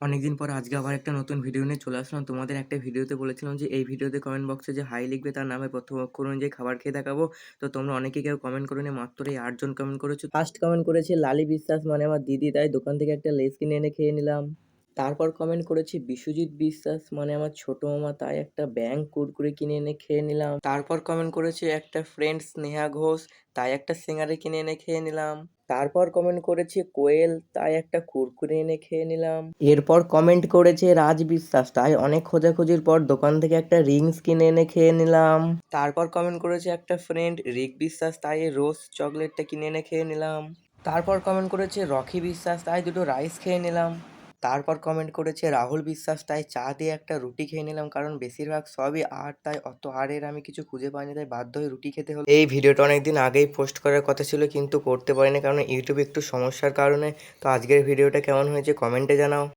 অনেকদিন পর আজকে আবার একটা নতুন ভিডিও নিয়ে চলে আসলাম। তোমাদের একটা ভিডিওতে বলেছিলাম যে এই ভিডিওতে কমেন্ট বক্সে যে হাই লিখবে তার নামে প্রথম অক্ষর অনুযায়ী খাবার খেয়ে দেখাবো। তো তোমরা অনেকেই কেউ কমেন্ট করোনি, মাত্র এই 8 জন কমেন্ট করেছো। ফার্স্ট কমেন্ট করেছে লালি বিশ্বাস, মানে আমার দিদি, তাই দোকান থেকে একটা লেস কিনে এনে খেয়ে নিলাম। তারপর কমেন্ট করেছে বিশ্বজিৎ বিশ্বাস, মানে আমার ছোট মামা, তাই একটা ব্যাঙ কুরকুরে কিনে এনে খেয়ে নিলাম। তারপর কমেন্ট করেছে একটা ফ্রেন্ড স্নেহা ঘোষ, তাই একটা সিঙ্গারে কিনে এনে খেয়ে নিলাম। তারপর কমেন্ট করেছে কোয়েল, তাই একটা কুরকুরে এনে খেয়ে নিলাম। এরপর কমেন্ট করেছে রাজ বিশ্বাস, তাই অনেক খোঁজাখুঁজির পর দোকান থেকে একটা রিংস কিনে এনে খেয়ে নিলাম। তারপর কমেন্ট করেছে একটা ফ্রেন্ড রিক বিশ্বাস, তাই এই রোজ চকলেটটা কিনে এনে খেয়ে নিলাম। তারপর কমেন্ট করেছে রকি বিশ্বাস, তাই দুটো রাইস খেয়ে নিলাম। তারপর কমেন্ট করেছে রাহুল বিশ্বাস, তাই চা দিয়ে একটা রুটি খেয়ে নিলাম, কারণ বেশিরভাগ সবই আর, তাই অত আরের আমি কিছু খুঁজে পাইনি, তাই বাধ্য হয়ে রুটি খেতে হলো। এই ভিডিওটা অনেকদিন আগেই পোস্ট করার কথা ছিল, কিন্তু করতে পারিনি কারণ ইউটিউবে একটু সমস্যার কারণে। তো আজকের ভিডিওটা কেমন হয়েছে কমেন্টে জানাও।